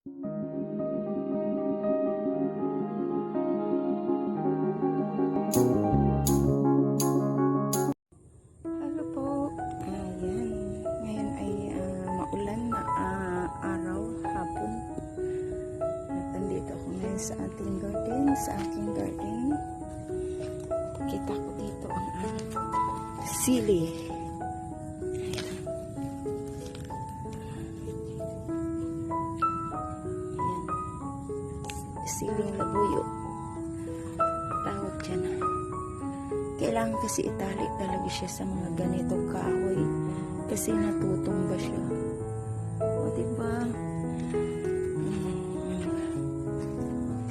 Hello po. Ayan. Ngayon ay maulan na araw, hapon. At nandito ako ngayon sa ating garden, sa aking garden. Kita ko dito ang sili. Ayan. Siling labuyo. Tawag dyan. Kailangan kasi itali talaga siya sa mga ganitong kahoy kasi natutumba siya. O diba?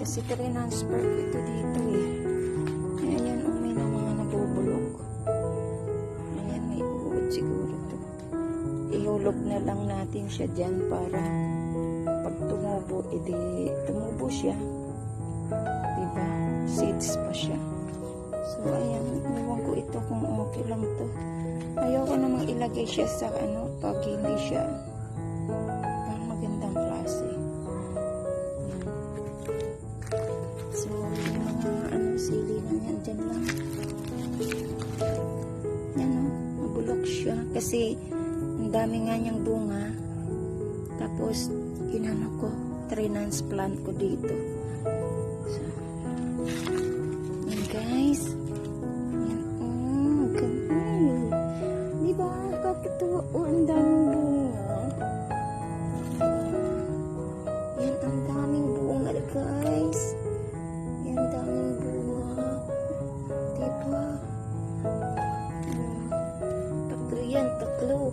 Kasi transfer ito dito eh. Ayan, may na mga nabubulok. Ayan, may uod siguro to. Ihulog na lang natin siya dyan para pag tumubo, edi tumubo siya. Diba? Seeds pa siya. So, ayan, iwan ko ito kung okay lang to. Ayoko namang ilagay siya sa pag hindi siya pang magandang klase. So, yung mga sili na yan, dyan lang. Yan mabulok siya. Kasi, ang dami nga niyang bunga. Tapos, transplant ko dito. So, yan guys. Kakatuwa ang daming bunga. Yan, ang daming bunga guys. Yan, daming bunga. Diba? Tatlo yan, tatlo.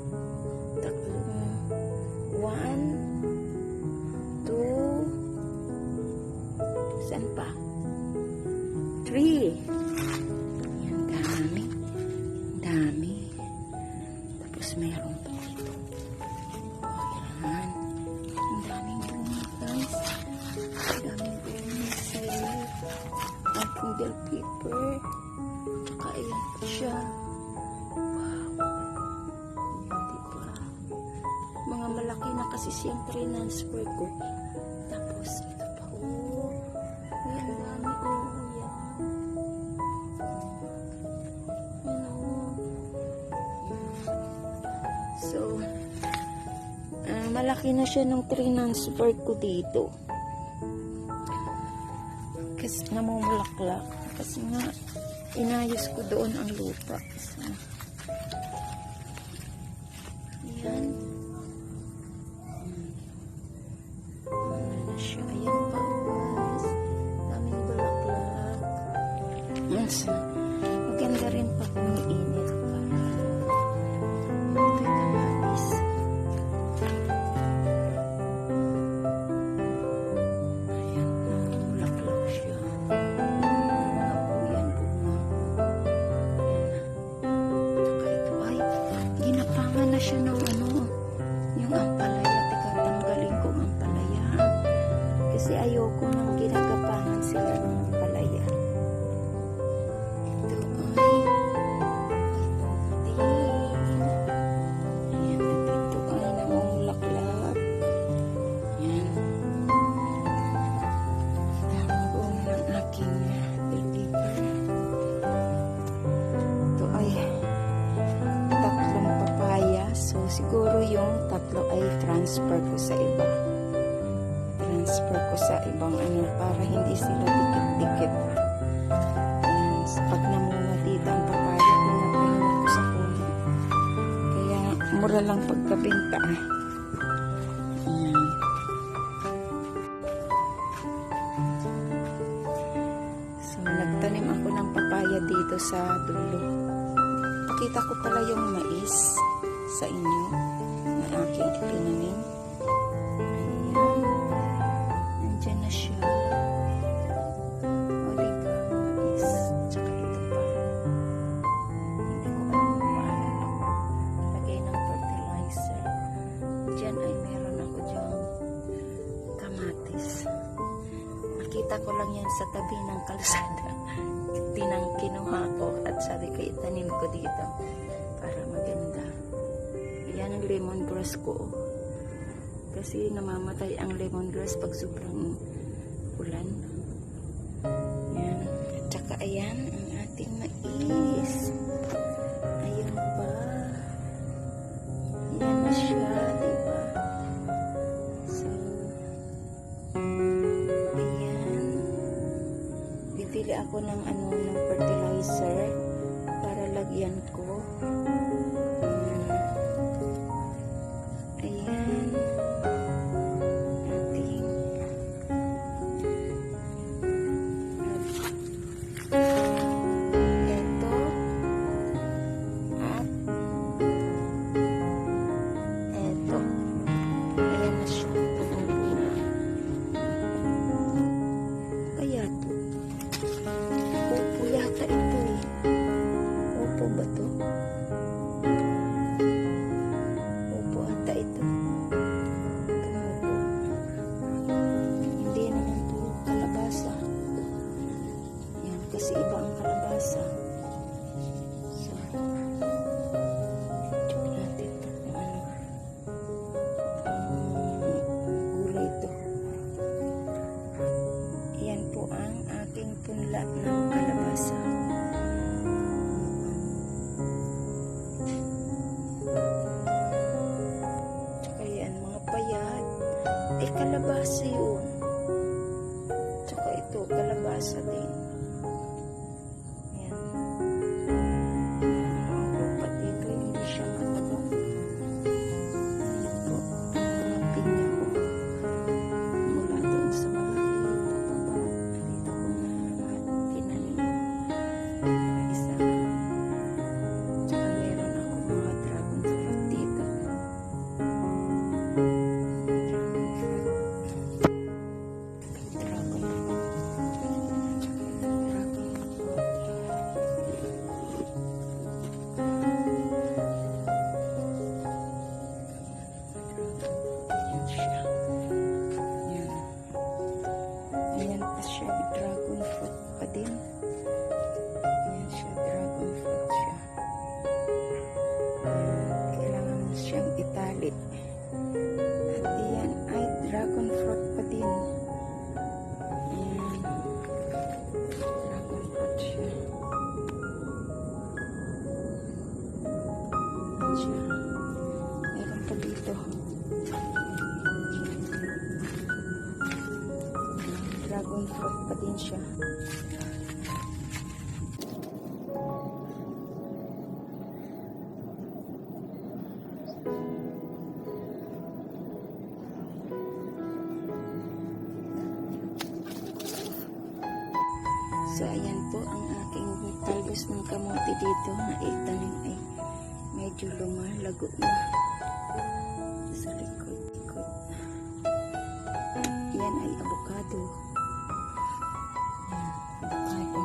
1, 2, saan pa? 3. Yan, dami. Meron pa dito. Ayan. Ang daming bunga guys. Ang daming bunga sili. Ang bell pepper. Tsaka ayan pa siya. Wow. Ayan, diba? Mga malaki na kasi siyang transfer ko. Tapos ito pa. Ayan, dami. So, malaki na siya nung transfer ko dito. Kasi namumulaklak. Kasi nga, inayos ko doon ang lupa. So, ayan. Ano na siya. Ayan pa. Daming bulaklak. Yes. Maganda rin pa kung mainit. Siya ng yung ampalaya. Teka, tanggalin ko ang ampalaya. Kasi ayoko nang ginagapangan sila ng ampalaya. Ito ayan, ito ay namumulaklak. Ayan. Tapos ng aking paper. Ito ay so, siguro yung tatlo ay transfer ko sa iba. Transfer ko sa ibang para hindi sila dikit-dikit. Pag namunga dito ang papaya, pinapahinga ko sa puno. Kaya, mura lang pagkabenta. Ayan. So, nagtanim ako ng papaya dito sa dulo. Pakita ko pala yung mais sa inyo na aking itinanim. Ayan. Nandyan na siya. O, diba? Mais. Tsaka ito pa. Hindi ko alam kung paano lagay ng fertilizer. Diyan ay meron ako dyan kamatis. Nakita ko lang yan sa tabi ng kalsada. Kinuha ko at sabi ko itanim ko dito para maganda. Yan ang lemongrass ko. kasi namamatay ang lemongrass pag sobrang ulan. Yan. At saka ayan ang ating mais. Ayan pa. Ayan na siya, diba? So, ayan. Bibili ako ng ng fertilizer para lagyan ko. Ayan. Ating ito at ito. Ayan na siya. Kaya to. Upo yata ito eh. Upo ba to? Upo ata ito. Tumupo. Hindi naman to kalabasa. Yan, kasi iba ang kalabasa. So, check natin ito kung ano. Gulay ito. Yan po ang aking punla ng kalabasa. Tsaka yan, mga payat. Eh, kalabasa yun. Tsaka ito, kalabasa din. Yan. Ang lupa dito, hindi siya matabang. Ayan po, ang mga pinya ko. Mula doon sa malaki, pababa. Dito ko na tinanim. Isa. Tsaka meron ako mga dragon fruit dito. Dragon fruit. Dragon fruit. Ayan siya. Ayan. Ayan pa siya. Dragon fruit pa din. Ayan siya. Dragon fruit siya. Kailangan mo siyang itali. At iyan ay dragon fruit pa din. Ayan. Dragon fruit siya. Ayan siya. Meron pa dito. Dragon fruit pa din siya. So, ayan po ang aking talbos ng kamote dito na itanim ay medyo lumalago na sa likod. Yan ay avocado. Yan, avocado.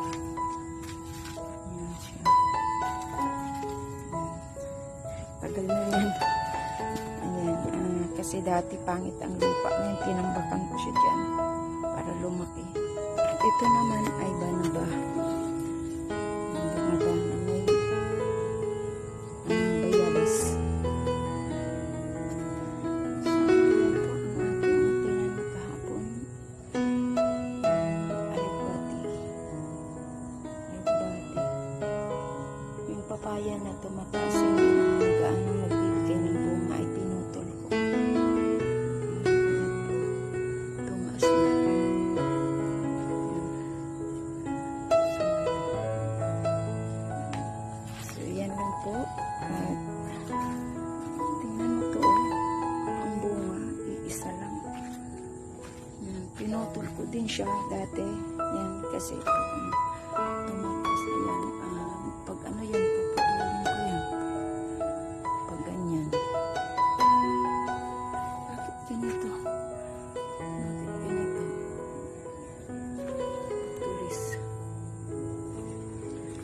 Yan siya. Tagal na yan. Ayan, kasi dati pangit ang lupa ngayon, tinambakan ko siya dyan para lumaki. Ito naman ay banaba. Banaba na may bayabas. So, yan po ang aking tinanim kahapon. Aligbati. Yung papaya na tumataas hindi naman gaano magbibigay ng bunga ay pinutol ko. Tumaas na. So, yan lang po. At tingnan mo to, ang bunga, iisa lang. Yan, pinutol ko din siya dati. Yan, kasi tumatas na yan. Pag ano yan, paputulin ko yan. Pag ganyan. Bakit ganito? Bakit ganito? Tulis.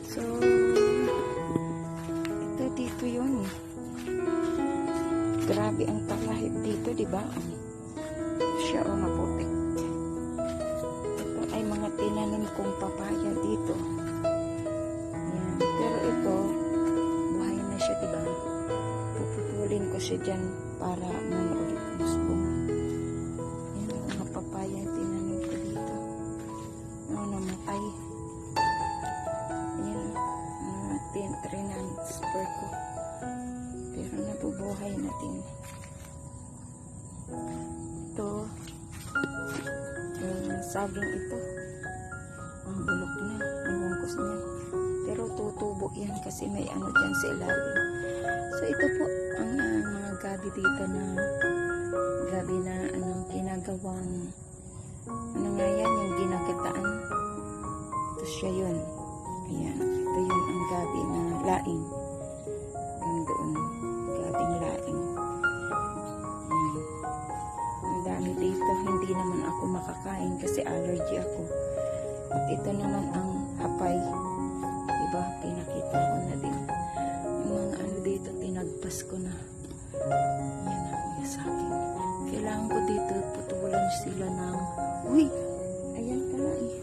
So, ito dito yun. Grabe ang talahib dito, di ba? Siya o maputik. Ito ay mga tinanim kong papaya dito. Yan. Pero ito, buhay na siya, di ba? Puputulin ko siya dyan para manulit ng bunga. saging ito. Ang bulok na, ang bungkus niya. Pero tutubo yan kasi may ano dyan sa ilalim. So ito po ang mga gabi dito na gabi na anong ginagawang ano nga yan, yung ginagataan. Ito siya yun. Ayan, ito yun ang gabi na laing. Yung doon, gabing laing. Ayan. Ang dami dito, hindi naman ako makakain kasi allergy ako. At ito naman ang hapay. Diba, pinakita ko na din. Yung mga ano dito, tinagpas ko na. Yan ang sa akin. Kailangan ko dito putulan sila ng uy, ayan pala eh.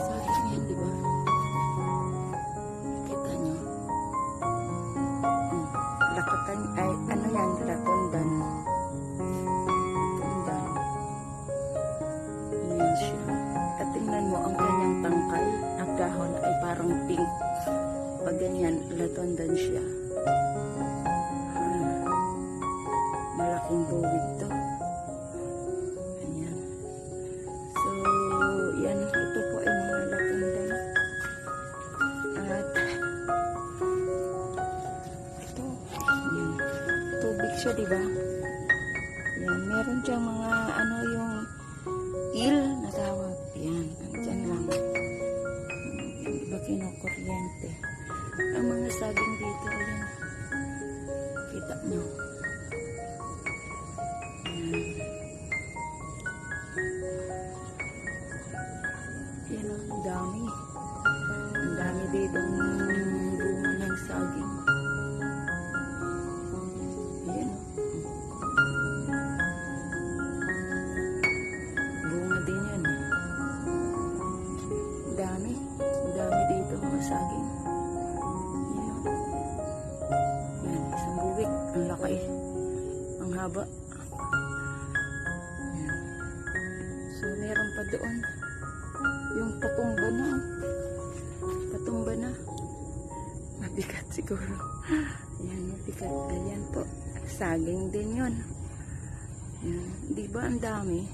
Saging yan, diba? Kita nyo? Lakatan, ay ano yan, latondan. Latondan. Ayan siya. At tingnan mo ang kanyang tangkay. Ang dahon ay parang pink. Pag ganyan, latondan siya. Malaking buwig to. Ayan. So, yan. Ito po ay mga latondan. At, ito. Ayan. Tubig siya, diba? Ayan. Meron diyang mga, ano yung il na tawag. Ayan. Andyan lang. Ayan. Diba kinukuryente. Ang mga saging dito, ayan. Kita nyo. Yan ang dami. Ang dami dito bunga ng saging. Ayan. Bunga din yan. Ang dami. Ang dami dito mga saging. Ayan. Yan. Isang buwik. Ang laki. Ang haba. So, meron pa doon. Yung patumba na. Patumba na. Mabigat siguro. Ayan, mabigat. Ayan po. Saging din yun. Ayan. Di ba ang dami?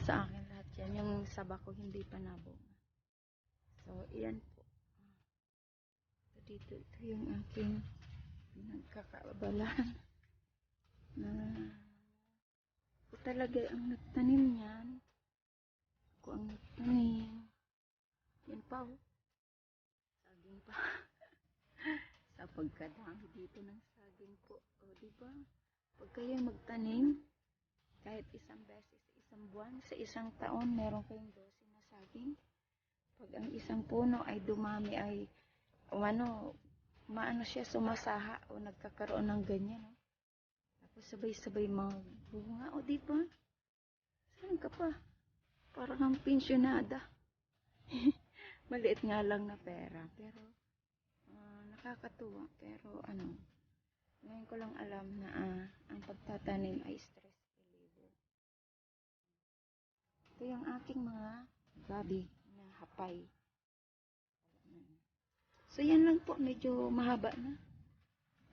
Sa akin lahat yan. Yung saba ko hindi pa nabunga. So, ayan po. Dito, ito yung aking nagkakaabalahan. Ako talaga ang nagtanim niyan. Ako ang nagtanim. Yan pa oh. Saging pa. Sa pagkadami dito ng saging po. O diba? Pag kayo magtanim, kahit isang beses, isang buwan, sa isang taon, meron kayong 12 na saging. Pag ang isang puno ay dumami ay maano siya, sumasaha o nagkakaroon ng ganyan. No? Tapos sabay-sabay magbunga. O diba? Saan ka pa? Parang ang pensyonada. Maliit nga lang na pera. Pero, nakakatuwa. Pero, ngayon ko lang alam na ang pagtatanim ay stress reliever. Ito yung aking mga gabi na hapay. So, yan lang po. Medyo mahaba na.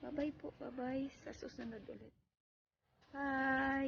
Bye-bye po. Bye-bye. Sa susunod ulit. Bye!